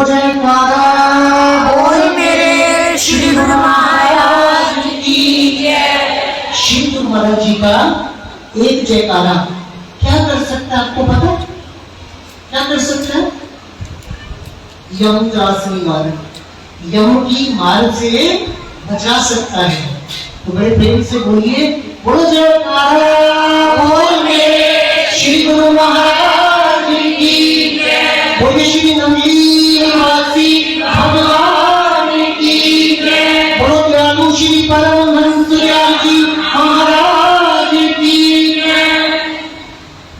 बोलो जयकारा बोल मेरे श्री गुरु महाराज की जय। श्री गुरु महाराज जी का एक जयकारा क्या कर सकता है, आपको पता? क्या कर सकता है? यम त्रासनी मार, यम की मार से बचा सकता है। तो बड़े प्रेम से बोलिए, बोलो जयकारा बोल मेरे श्री गुरु महाराज की जय। बोलिए श्री नंदीवासी भगवान की जय। बोलो दयालु श्री परमहंस जी महाराज की जय।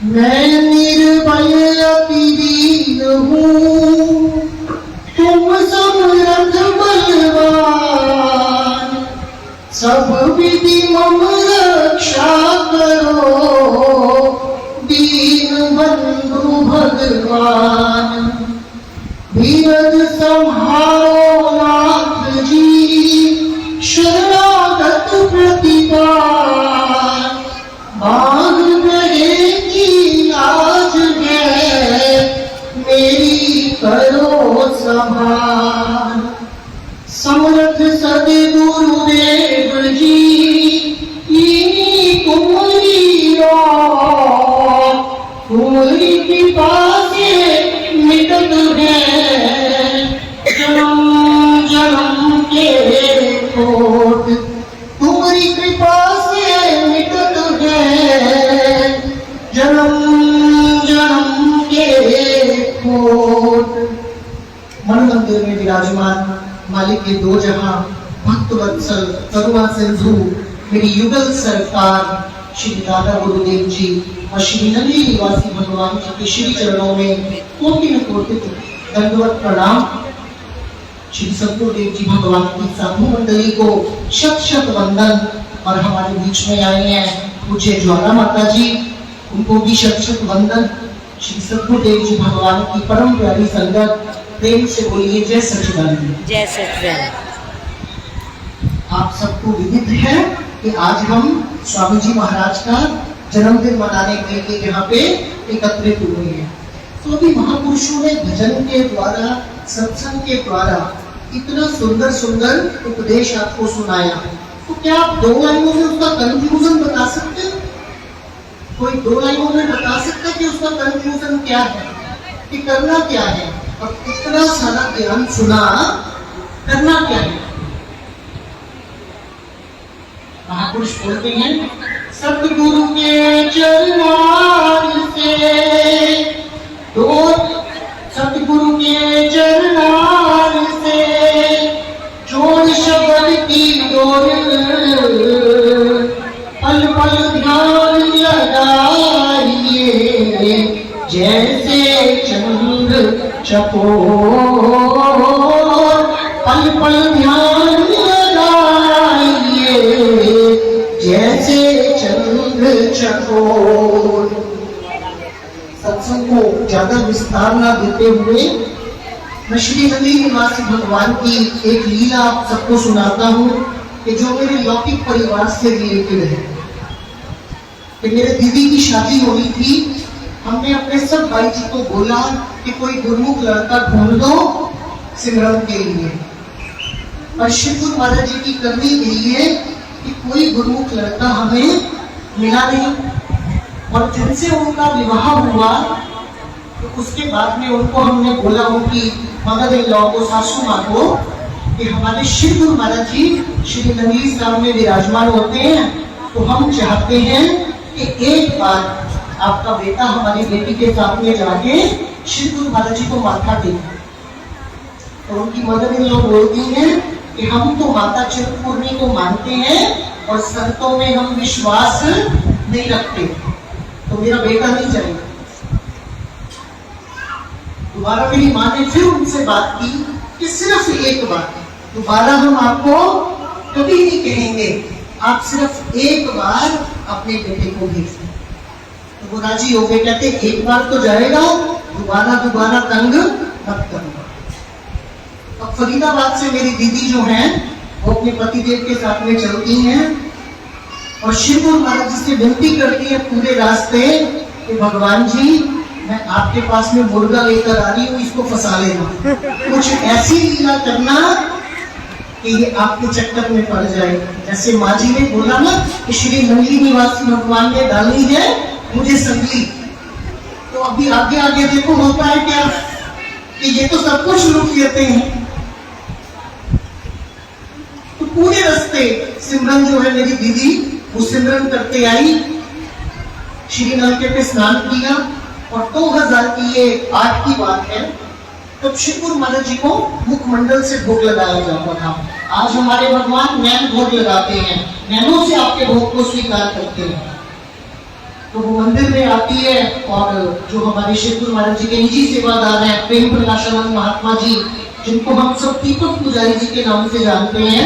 मैं निर्बल अति दीन हूँ, तुम समर्थ बलवान, सब विधि मम रक्षा करो, दीन बंधु भगवान। धीरज संहारो नाथ जी, शरणागत प्रतिपाल, मांग गए की लाज है, मेरी करो संभाल। समर्थ सद्गुरुदेव जी, कुमरी तुम्हारी कृपा से मिटत है जन्म जन्म के खोट, तुम्हारी कृपा से मिटत है जन्म जन्म के खोट। मन मंदिर में विराजमान मालिक के दो जहां भक्त वत्सल करुणा सिंधु मेरी युगल सरकार श्री दादा गुरुदेव जी और श्री नंदी निवासी भगवान जी के श्री चरणों में कोटि कोटि दंडवत प्रणाम। श्री सद्गुरुदेव जी भगवान की साधु मंडली को शत शत वंदन। और हमारे बीच में आए हैं पूज्य ज्वाला माता जी, उनको भी शत शत वंदन। श्री सद्गुरुदेव जी भगवान की परम प्यारी संगत, प्रेम से बोलिए जय सच्चिदानंद। जय सच्चिदानंद। आप सबको विदित है कि आज हम स्वामी जी महाराज का जन्मदिन मनाने के लिए यहाँ पे एकत्रित हुए हैं। तो अभी महापुरुषों ने भजन के द्वारा, सत्संग के द्वारा इतना सुंदर सुंदर उपदेश आपको सुनाया। तो क्या आप दो लाइनों में उसका कंक्लूजन बता सकते हैं? कोई दो लाइनों में बता सकता है कि उसका कंक्लूजन क्या है, कि करना क्या है? और इतना सारा ज्ञान सुना, करना क्या है? महापुरुष बोलते हैं, सतगुरु के चरणों से दो, सतगुरु के चरणों से जोड़ शब्द की डोर, पल पल ध्यान लगाइए, जैसे चंद्र चकोर, पल पल ध्यान लगाइए, जैसे चंद्र चकोर। सत्संग को ज्यादा विस्तार न देते हुए मैं श्री नंदी निवासी भगवान की एक लीला आप सबको सुनाता हूँ कि जो मेरे लौकिक परिवार से रिलेटेड है। कि मेरे दीदी की शादी होनी थी, हमने अपने सब भाई जी को बोला कि कोई गुरुमुख लड़का ढूंढ दो सिमरन के लिए। और श्री गुरु महाराज जी की करनी यही है कि कोई गुरुमुख लड़का हमें मिला नहीं। और जिनसे उनका विवाह हुआ तो उसके बाद में उनको हमने बोला, उनकी मदर इन लॉ को, सासू माँ को, कि हमारे श्री गुरु महाराज जी श्री नंदी साहब में विराजमान होते हैं, तो हम चाहते हैं कि एक बार आपका बेटा हमारी बेटी के साथ में जाके श्री गुरु महाराज जी को माथा टेके। तो उनकी मदर इन लॉ बोलती हैं कि हम तो माता चिंतपूर्णी को मानते हैं और संतों में हम विश्वास नहीं रखते, तो मेरा बेटा नहीं जाएगा। दोबारा मेरी माँ ने फिर उनसे बात की कि सिर्फ एक बार, दोबारा हम आपको कभी नहीं कहेंगे, आप सिर्फ एक बार अपने बेटे को भेज दें। तो वो राजी हो गए, कहते एक बार तो जाएगा, दोबारा दोबारा तंग मत करना। अब फरीदाबाद से मेरी दीदी जो हैं वो अपने पतिदेव के साथ में चलती हैं और श्री गुरु महाराज जी से विनती करती है पूरे रास्ते कि भगवान जी मैं आपके पास में मुर्गा लेकर आ रही हूँ, इसको फंसा लेना, कुछ ऐसी लीला करना कि ये आपके चक्कर में पड़ जाए। जैसे माँ जी ने बोला ना कि श्री नंदी निवासी भगवान ने डाली है मुझे संगली, तो अभी आगे आगे देखो होता है क्या कि ये तो सब कुछ लूट लेते हैं। तो पूरे रास्ते सिमरन जो है मेरी दीदी वो सिमरन करते आई, श्री नलके पे स्नान किया और 2000 की ये 8 की बात है, तब श्री गुरु महाराज जी को मुखमंडल से भोग लगाया जाता था। आज हमारे भगवान नैन भोग लगाते हैं, नैनों से आपके भोग को स्वीकार करते हैं। तो वो मंदिर में आती है और जो हमारे श्री गुरु महाराज जी के निजी सेवादार हैं प्रेम प्रकाशानंद महात्मा जी, जिनको हम सब दीपक पुजारी जी के नाम से जानते हैं,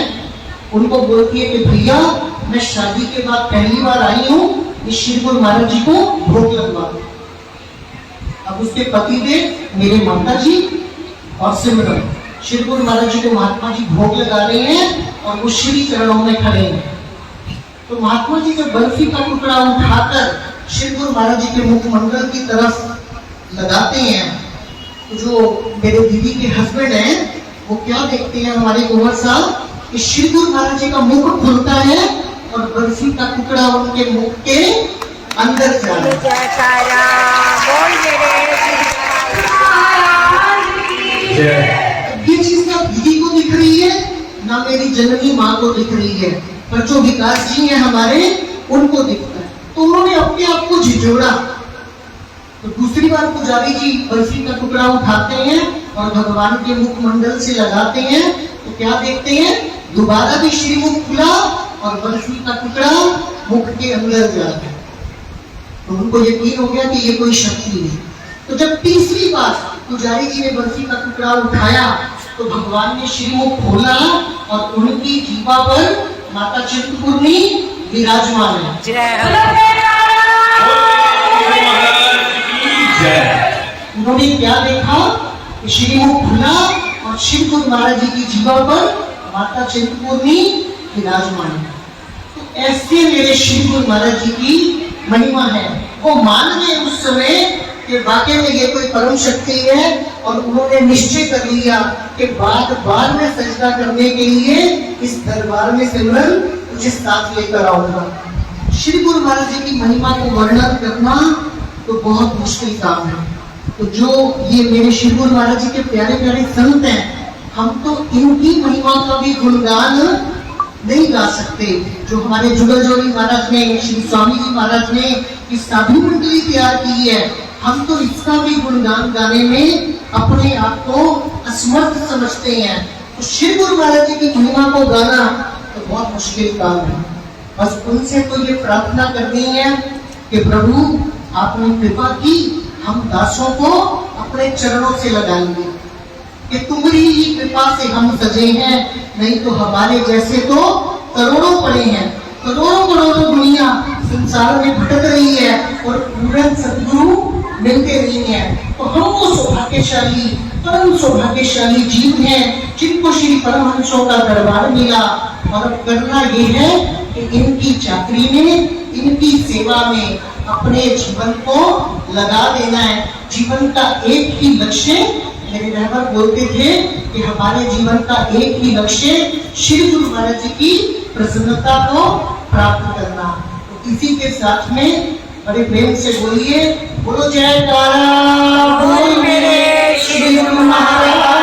उनको बोलती है कि भैया मैं शादी के बाद पहली बार आई हूँ, इस श्री गुरु महाराज जी को भोग लगवा दो। अब उसके पति देव मेरे माता जी और सिमरन श्री गुरु महाराज जी को महात्मा जी भोग लगा रहे हैं और वो श्री चरणों में खड़े हैं। तो महात्मा जी जब बर्फी का टुकड़ा उठाकर श्री गुरु महाराज जी के मुखमंडल की तरफ लगाते हैं, तो जो मेरे दीदी के हस्बैंड हैं वो क्या देखते हैं हमारे कुंवर साहब कि श्री गुरु महाराज जी का मुख खुलता है और बर्फी का टुकड़ा उनके मुख के अंदर जा रहा है। ये चीज ना दीदी को दिख रही है ना मेरी जननी माँ को दिख रही है, पर जो विकास जी हैं हमारे उनको दिखता है। तो उन्होंने अपने आप को झिझोड़ा। तो दूसरी बार पुजारी जी बर्फी का टुकड़ा उठाते हैं और भगवान के मुखमंडल से लगाते हैं, तो क्या देखते हैं दोबारा भी श्रीमुख खुला और बर्फी का टुकड़ा मुख के अंदर जाता है। तो उनको यकीन हो गया कि ये कोई शक्ति है। तो जब तीसरी बार पुजारी जी ने बर्फी का टुकड़ा उठाया तो भगवान ने श्रीमुख खोला और उनकी जीवा पर माता चिंतपूर्णी विराजमान है। उन्होंने क्या देखा कि श्रीमुख खुला और शिव गुरु महाराज जी की जीवा पर माता चिंतपूर्णी विराजमान है। तो ऐसे मेरे श्री गुरु महाराज जी की महिमा है। वो मान गए उस समय कि वाकई में ये कोई परम शक्ति है और उन्होंने निश्चय कर लिया कि बार में सजदा करने के लिए इस दरबार में सिमरन कुछ साथ लेकर आऊंगा। श्री गुरु महाराज जी की महिमा को वर्णन करना तो बहुत मुश्किल काम है। तो जो ये मेरे श्री गुरु महाराज जी के प्यारे प्यारे संत हैं, हम तो इनकी महिमा का भी गुणगान नहीं गा सकते। जो हमारे जुगल जोड़ी महाराज ने, श्री स्वामी जी महाराज ने इस साधु मंडली तैयार की है, हम तो इसका भी गुणगान गाने में अपने आप को असमर्थ समझते हैं। तो श्री गुरु महाराज जी की महिमा को गाना तो बहुत मुश्किल काम है। बस उनसे तो ये प्रार्थना करनी है कि प्रभु आपने कृपा की, हम दासों को अपने चरणों से लगाएंगे कि तुम्हारी ही कृपा से हम सजे हैं, नहीं तो हमारे जैसे तो करोड़ों पड़े हैं। करोड़ों करोड़ों दुनिया संसार में भटक रही है और पूर्ण सद्गुरु मिलते नहीं है। तो हम वो सौभाग्यशाली, परम सौभाग्यशाली जीव हैं जिनको श्री परमहंसों का दरबार मिला। और अब करना ये है कि इनकी चाकरी में, इनकी सेवा में अपने जीवन को लगा देना है। जीवन का एक ही लक्ष्य, मेरे रहबर बोलते थे कि हमारे जीवन का एक ही लक्ष्य श्री गुरु महाराज जी की प्रसन्नता को प्राप्त करना। तो इसी के साथ में बड़े प्रेम से बोलिए, बोलो जयकारा बोल मेरे श्री गुरु महाराज।